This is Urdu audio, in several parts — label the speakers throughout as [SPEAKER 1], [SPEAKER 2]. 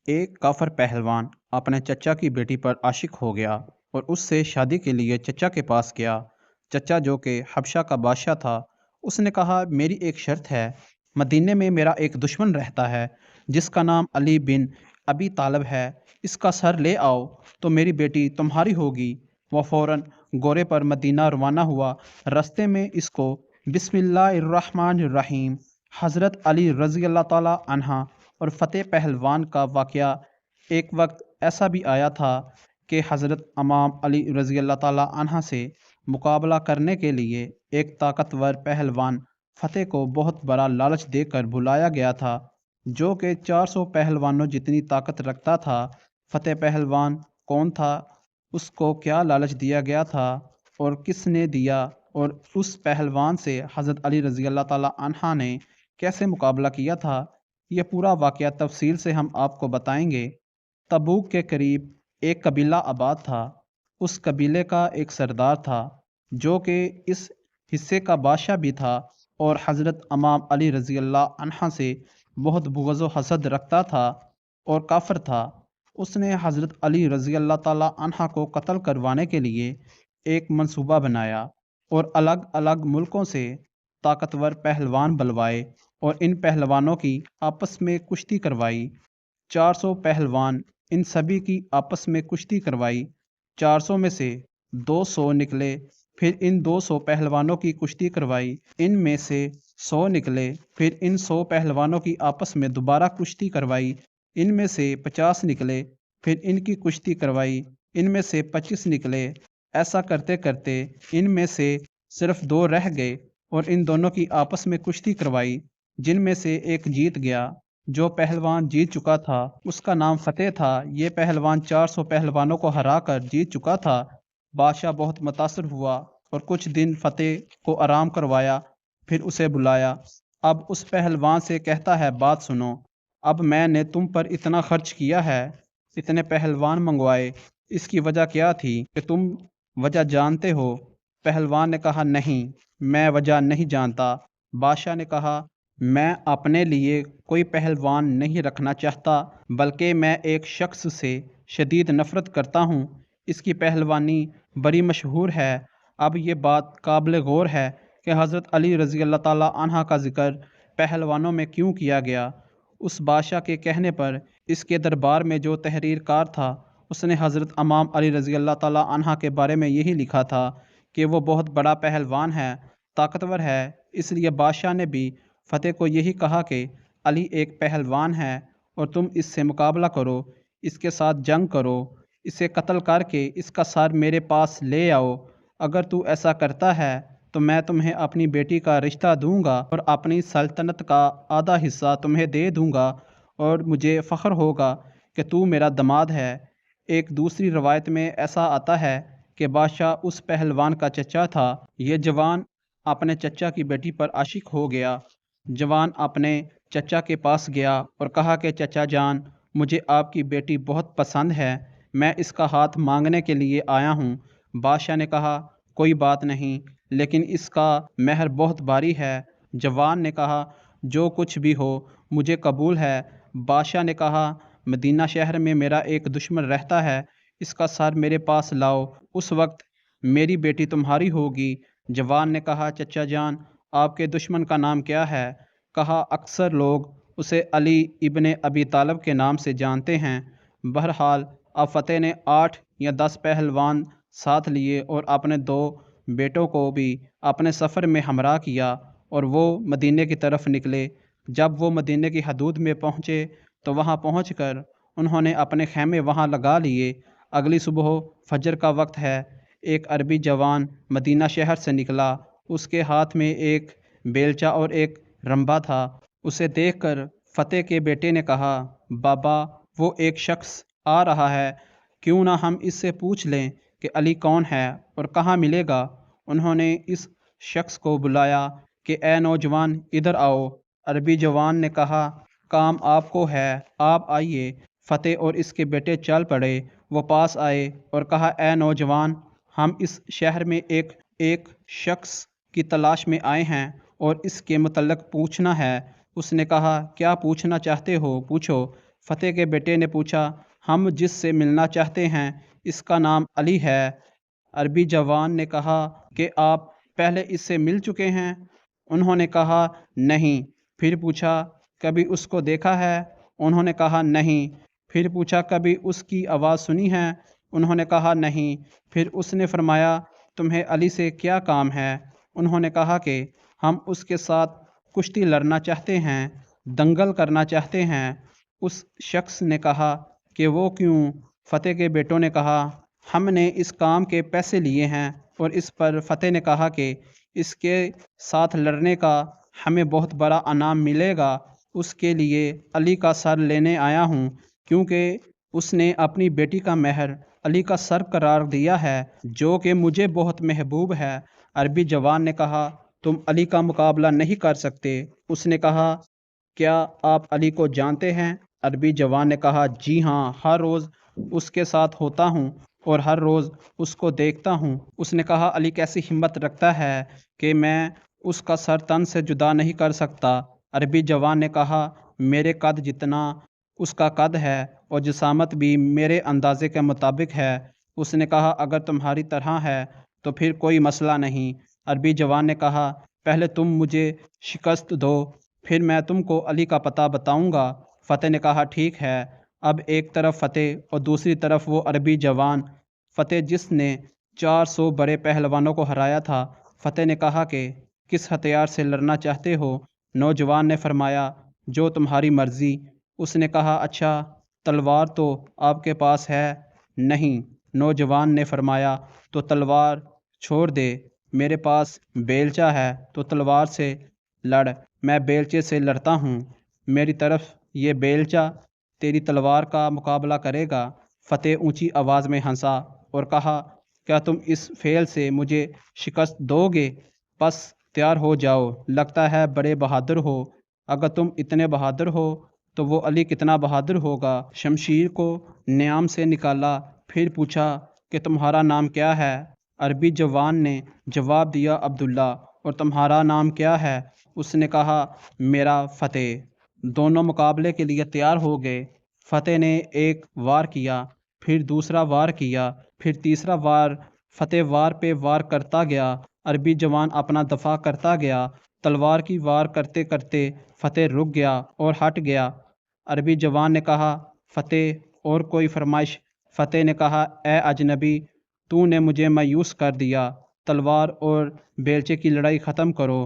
[SPEAKER 1] ایک کافر پہلوان اپنے چچا کی بیٹی پر عاشق ہو گیا اور اس سے شادی کے لیے چچا کے پاس گیا۔ چچا جو کہ حبشہ کا بادشاہ تھا، اس نے کہا میری ایک شرط ہے، مدینے میں میرا ایک دشمن رہتا ہے جس کا نام علی بن ابی طالب ہے، اس کا سر لے آؤ تو میری بیٹی تمہاری ہوگی۔ وہ فوراً گھوڑے پر مدینہ روانہ ہوا۔ رستے میں اس کو بسم اللہ الرحمن الرحیم حضرت علی رضی اللہ تعالیٰ عنہ اور فتح پہلوان کا واقعہ ایک وقت ایسا بھی آیا تھا کہ حضرت امام علی رضی اللہ تعالیٰ عنہ سے مقابلہ کرنے کے لیے ایک طاقتور پہلوان فتح کو بہت بڑا لالچ دے کر بلایا گیا تھا، جو کہ 400 پہلوانوں جتنی طاقت رکھتا تھا۔ فتح پہلوان کون تھا، اس کو کیا لالچ دیا گیا تھا اور کس نے دیا، اور اس پہلوان سے حضرت علی رضی اللہ تعالیٰ عنہ نے کیسے مقابلہ کیا تھا، یہ پورا واقعہ تفصیل سے ہم آپ کو بتائیں گے۔ تبوک کے قریب ایک قبیلہ آباد تھا۔ اس قبیلے کا ایک سردار تھا جو کہ اس حصے کا بادشاہ بھی تھا اور حضرت امام علی رضی اللہ عنہ سے بہت بغض و حسد رکھتا تھا اور کافر تھا۔ اس نے حضرت علی رضی اللہ تعالیٰ عنہ کو قتل کروانے کے لیے ایک منصوبہ بنایا اور الگ الگ ملکوں سے طاقتور پہلوان بلوائے اور ان پہلوانوں کی آپس میں کشتی کروائی۔ 400 پہلوان ان سبھی کی آپس میں کشتی کروائی۔ 400 میں سے 200 نکلے، پھر ان 200 پہلوانوں کی کشتی کروائی۔ ان میں سے 100 نکلے، پھر ان 100 پہلوانوں کی آپس میں دوبارہ کشتی کروائی۔ ان میں سے 50 نکلے، پھر ان کی کشتی کروائی۔ ان میں سے 25 نکلے۔ ایسا کرتے کرتے ان میں سے صرف 2 رہ گئے اور ان دونوں کی آپس میں کشتی کروائی، جن میں سے ایک جیت گیا۔ جو پہلوان جیت چکا تھا اس کا نام فتح تھا۔ یہ پہلوان 400 پہلوانوں کو ہرا کر جیت چکا تھا۔ بادشاہ بہت متاثر ہوا اور کچھ دن فتح کو آرام کروایا، پھر اسے بلایا۔ اب اس پہلوان سے کہتا ہے بات سنو، اب میں نے تم پر اتنا خرچ کیا ہے، اتنے پہلوان منگوائے، اس کی وجہ کیا تھی کہ تم وجہ جانتے ہو؟ پہلوان نے کہا نہیں، میں وجہ نہیں جانتا۔ بادشاہ نے کہا میں اپنے لیے کوئی پہلوان نہیں رکھنا چاہتا، بلکہ میں ایک شخص سے شدید نفرت کرتا ہوں، اس کی پہلوانی بڑی مشہور ہے۔ اب یہ بات قابل غور ہے کہ حضرت علی رضی اللہ تعالیٰ عنہ کا ذکر پہلوانوں میں کیوں کیا گیا۔ اس بادشاہ کے کہنے پر اس کے دربار میں جو تحریر کار تھا، اس نے حضرت امام علی رضی اللہ تعالیٰ عنہ کے بارے میں یہی لکھا تھا کہ وہ بہت بڑا پہلوان ہے، طاقتور ہے۔ اس لیے بادشاہ نے بھی فتح کو یہی کہا کہ علی ایک پہلوان ہے اور تم اس سے مقابلہ کرو، اس کے ساتھ جنگ کرو، اسے قتل کر کے اس کا سر میرے پاس لے آؤ۔ اگر تو ایسا کرتا ہے تو میں تمہیں اپنی بیٹی کا رشتہ دوں گا اور اپنی سلطنت کا آدھا حصہ تمہیں دے دوں گا اور مجھے فخر ہوگا کہ تو میرا داماد ہے۔ ایک دوسری روایت میں ایسا آتا ہے کہ بادشاہ اس پہلوان کا چچا تھا۔ یہ جوان اپنے چچا کی بیٹی پر عاشق ہو گیا۔ جوان اپنے چچا کے پاس گیا اور کہا کہ چچا جان، مجھے آپ کی بیٹی بہت پسند ہے، میں اس کا ہاتھ مانگنے کے لیے آیا ہوں۔ بادشاہ نے کہا کوئی بات نہیں، لیکن اس کا مہر بہت بھاری ہے۔ جوان نے کہا جو کچھ بھی ہو مجھے قبول ہے۔ بادشاہ نے کہا مدینہ شہر میں میرا ایک دشمن رہتا ہے، اس کا سر میرے پاس لاؤ، اس وقت میری بیٹی تمہاری ہوگی۔ جوان نے کہا چچا جان، آپ کے دشمن کا نام کیا ہے؟ کہا اکثر لوگ اسے علی ابن ابی طالب کے نام سے جانتے ہیں۔ بہرحال اب فتح نے 8 یا 10 پہلوان ساتھ لیے اور اپنے 2 بیٹوں کو بھی اپنے سفر میں ہمراہ کیا اور وہ مدینے کی طرف نکلے۔ جب وہ مدینے کی حدود میں پہنچے تو وہاں پہنچ کر انہوں نے اپنے خیمے وہاں لگا لیے۔ اگلی صبح فجر کا وقت ہے، ایک عربی جوان مدینہ شہر سے نکلا، اس کے ہاتھ میں ایک بیلچہ اور ایک رمبا تھا۔ اسے دیکھ کر فتح کے بیٹے نے کہا بابا، وہ ایک شخص آ رہا ہے، کیوں نہ ہم اس سے پوچھ لیں کہ علی کون ہے اور کہاں ملے گا۔ انہوں نے اس شخص کو بلایا کہ اے نوجوان ادھر آؤ۔ عربی جوان نے کہا کام آپ کو ہے، آپ آئیے۔ فتح اور اس کے بیٹے چل پڑے۔ وہ پاس آئے اور کہا اے نوجوان، ہم اس شہر میں ایک شخص کی تلاش میں آئے ہیں اور اس کے متعلق پوچھنا ہے۔ اس نے کہا کیا پوچھنا چاہتے ہو، پوچھو۔ فتح کے بیٹے نے پوچھا، ہم جس سے ملنا چاہتے ہیں اس کا نام علی ہے۔ عربی جوان نے کہا کہ آپ پہلے اس سے مل چکے ہیں؟ انہوں نے کہا نہیں۔ پھر پوچھا کبھی اس کو دیکھا ہے؟ انہوں نے کہا نہیں۔ پھر پوچھا کبھی اس کی آواز سنی ہے؟ انہوں نے کہا نہیں۔ پھر اس نے فرمایا تمہیں علی سے کیا کام ہے؟ انہوں نے کہا کہ ہم اس کے ساتھ کشتی لڑنا چاہتے ہیں، دنگل کرنا چاہتے ہیں۔ اس شخص نے کہا کہ وہ کیوں؟ فتح کے بیٹوں نے کہا ہم نے اس کام کے پیسے لیے ہیں۔ اور اس پر فتح نے کہا کہ اس کے ساتھ لڑنے کا ہمیں بہت بڑا انعام ملے گا۔ اس کے لیے علی کا سر لینے آیا ہوں، کیونکہ اس نے اپنی بیٹی کا مہر علی کا سر قرار دیا ہے، جو کہ مجھے بہت محبوب ہے۔ عربی جوان نے کہا تم علی کا مقابلہ نہیں کر سکتے۔ اس نے کہا کیا آپ علی کو جانتے ہیں؟ عربی جوان نے کہا جی ہاں، ہر روز اس کے ساتھ ہوتا ہوں اور ہر روز اس کو دیکھتا ہوں۔ اس نے کہا علی کیسی ہمت رکھتا ہے کہ میں اس کا سر تن سے جدا نہیں کر سکتا۔ عربی جوان نے کہا میرے قد جتنا اس کا قد ہے اور جسامت بھی میرے اندازے کے مطابق ہے۔ اس نے کہا اگر تمہاری طرح ہے تو پھر کوئی مسئلہ نہیں۔ عربی جوان نے کہا پہلے تم مجھے شکست دو، پھر میں تم کو علی کا پتہ بتاؤں گا۔ فتح نے کہا ٹھیک ہے۔ اب ایک طرف فتح اور دوسری طرف وہ عربی جوان۔ فتح جس نے 400 بڑے پہلوانوں کو ہرایا تھا۔ فتح نے کہا کہ کس ہتھیار سے لڑنا چاہتے ہو؟ نوجوان نے فرمایا جو تمہاری مرضی۔ اس نے کہا اچھا، تلوار تو آپ کے پاس ہے؟ نہیں۔ نوجوان نے فرمایا تو تلوار چھوڑ دے، میرے پاس بیلچہ ہے، تو تلوار سے لڑ، میں بیلچے سے لڑتا ہوں۔ میری طرف یہ بیلچہ تیری تلوار کا مقابلہ کرے گا۔ فتح اونچی آواز میں ہنسا اور کہا کیا تم اس فعل سے مجھے شکست دو گے؟ بس تیار ہو جاؤ، لگتا ہے بڑے بہادر ہو۔ اگر تم اتنے بہادر ہو تو وہ علی کتنا بہادر ہوگا۔ شمشیر کو نیام سے نکالا، پھر پوچھا کہ تمہارا نام کیا ہے؟ عربی جوان نے جواب دیا عبداللہ۔ اور تمہارا نام کیا ہے؟ اس نے کہا میرا فتح۔ دونوں مقابلے کے لیے تیار ہو گئے۔ فتح نے ایک وار کیا، پھر دوسرا وار کیا، پھر تیسرا وار۔ فتح وار پہ وار کرتا گیا، عربی جوان اپنا دفاع کرتا گیا۔ تلوار کی وار کرتے کرتے فتح رک گیا اور ہٹ گیا۔ عربی جوان نے کہا فتح اور کوئی فرمائش؟ فتح نے کہا اے اجنبی، تو نے مجھے مایوس کر دیا، تلوار اور بیلچے کی لڑائی ختم کرو،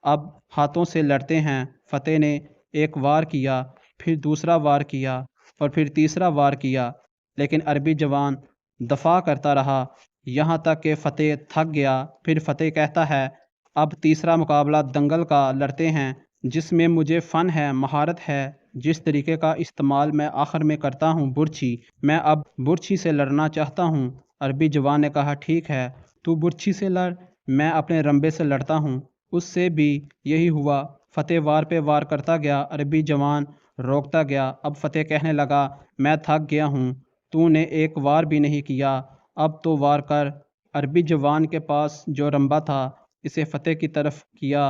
[SPEAKER 1] اب ہاتھوں سے لڑتے ہیں۔ فتح نے ایک وار کیا، پھر دوسرا وار کیا اور پھر تیسرا وار کیا، لیکن عربی جوان دفاع کرتا رہا یہاں تک کہ فتح تھک گیا۔ پھر فتح کہتا ہے اب تیسرا مقابلہ دنگل کا لڑتے ہیں، جس میں مجھے فن ہے، مہارت ہے، جس طریقے کا استعمال میں آخر میں کرتا ہوں، برچھی۔ میں اب برچھی سے لڑنا چاہتا ہوں۔ عربی جوان نے کہا ٹھیک ہے، تو برچھی سے لڑ، میں اپنے رمبے سے لڑتا ہوں۔ اس سے بھی یہی ہوا۔ فتح وار پہ وار کرتا گیا، عربی جوان روکتا گیا۔ اب فتح کہنے لگا میں تھک گیا ہوں، تو نے ایک وار بھی نہیں کیا، اب تو وار کر۔ عربی جوان کے پاس جو رمبا تھا اسے فتح کی طرف کیا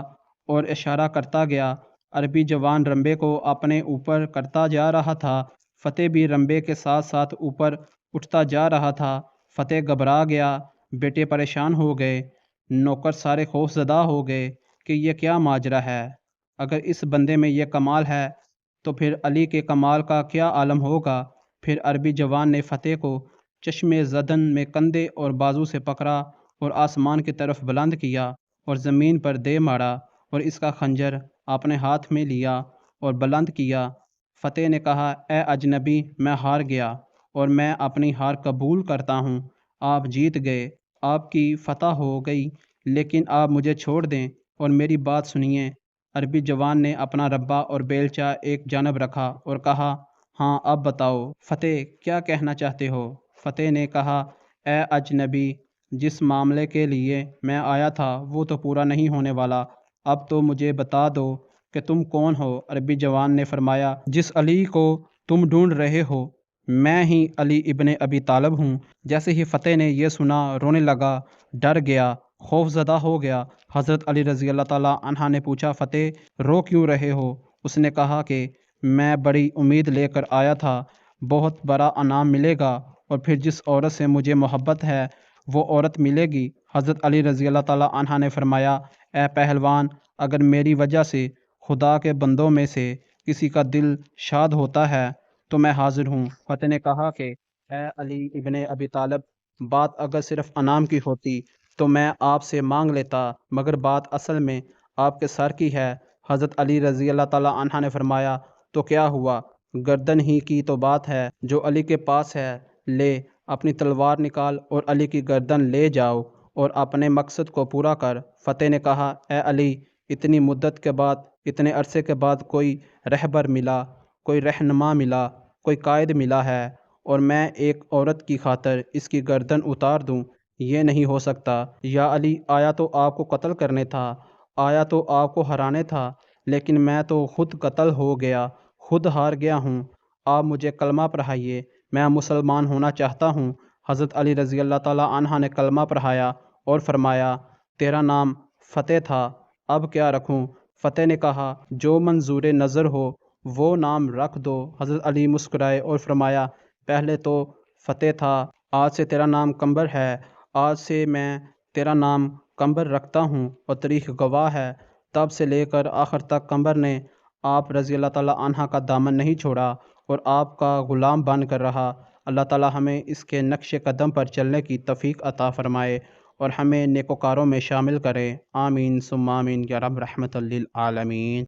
[SPEAKER 1] اور اشارہ کرتا گیا۔ عربی جوان رمبے کو اپنے اوپر کرتا جا رہا تھا، فتح بھی رمبے کے ساتھ ساتھ اوپر اٹھتا جا رہا تھا۔ فتح گھبرا گیا، بیٹے پریشان ہو گئے، نوکر سارے خوف زدہ ہو گئے کہ یہ کیا ماجرا ہے۔ اگر اس بندے میں یہ کمال ہے تو پھر علی کے کمال کا کیا عالم ہوگا۔ پھر عربی جوان نے فتح کو چشم زدن میں کندھے اور بازو سے پکڑا اور آسمان کی طرف بلند کیا اور زمین پر دے مارا، اور اس کا خنجر اپنے ہاتھ میں لیا اور بلند کیا۔ فتح نے کہا اے اجنبی، میں ہار گیا اور میں اپنی ہار قبول کرتا ہوں۔ آپ جیت گئے، آپ کی فتح ہو گئی، لیکن آپ مجھے چھوڑ دیں اور میری بات سنیے۔ عربی جوان نے اپنا ربا اور بیلچہ ایک جانب رکھا اور کہا ہاں اب بتاؤ فتح، کیا کہنا چاہتے ہو؟ فتح نے کہا اے اجنبی، جس معاملے کے لیے میں آیا تھا وہ تو پورا نہیں ہونے والا، اب تو مجھے بتا دو کہ تم کون ہو۔ عربی جوان نے فرمایا جس علی کو تم ڈھونڈ رہے ہو میں ہی علی ابن ابی طالب ہوں۔ جیسے ہی فتح نے یہ سنا رونے لگا، ڈر گیا، خوف زدہ ہو گیا۔ حضرت علی رضی اللہ تعالیٰ عنہ نے پوچھا فتح رو کیوں رہے ہو؟ اس نے کہا کہ میں بڑی امید لے کر آیا تھا، بہت بڑا انعام ملے گا، اور پھر جس عورت سے مجھے محبت ہے وہ عورت ملے گی۔ حضرت علی رضی اللہ تعالیٰ عنہ نے فرمایا، اے پہلوان، اگر میری وجہ سے خدا کے بندوں میں سے کسی کا دل شاد ہوتا ہے تو میں حاضر ہوں۔ فتح نے کہا کہ اے علی ابن ابی طالب، بات اگر صرف انعام کی ہوتی تو میں آپ سے مانگ لیتا، مگر بات اصل میں آپ کے سر کی ہے۔ حضرت علی رضی اللہ تعالیٰ عنہ نے فرمایا، تو کیا ہوا؟ گردن ہی کی تو بات ہے، جو علی کے پاس ہے لے اپنی تلوار نکال اور علی کی گردن لے جاؤ اور اپنے مقصد کو پورا کر۔ فتح نے کہا، اے علی، اتنی مدت کے بعد، اتنے عرصے کے بعد کوئی رہبر ملا، کوئی رہنما ملا، کوئی قائد ملا ہے، اور میں ایک عورت کی خاطر اس کی گردن اتار دوں؟ یہ نہیں ہو سکتا۔ یا علی، آیا تو آپ کو قتل کرنے تھا، آیا تو آپ کو ہرانے تھا، لیکن میں تو خود قتل ہو گیا، خود ہار گیا ہوں۔ آپ مجھے کلمہ پڑھائیے، میں مسلمان ہونا چاہتا ہوں۔ حضرت علی رضی اللہ تعالیٰ عنہ نے کلمہ پڑھایا اور فرمایا، تیرا نام فتح تھا، اب کیا رکھوں؟ فتح نے کہا، جو منظور نظر ہو وہ نام رکھ دو۔ حضرت علی مسکرائے اور فرمایا، پہلے تو فتح تھا، آج سے تیرا نام قمبر ہے، آج سے میں تیرا نام قمبر رکھتا ہوں، اور تاریخ گواہ ہے تب سے لے کر آخر تک قمبر نے آپ رضی اللہ تعالیٰ عنہ کا دامن نہیں چھوڑا اور آپ کا غلام بن کر رہا۔ اللہ تعالیٰ ہمیں اس کے نقش قدم پر چلنے کی توفیق عطا فرمائے اور ہمیں نیکوکاروں میں شامل کرے۔ آمین ثم آمین یا رب رحمت للعالمین۔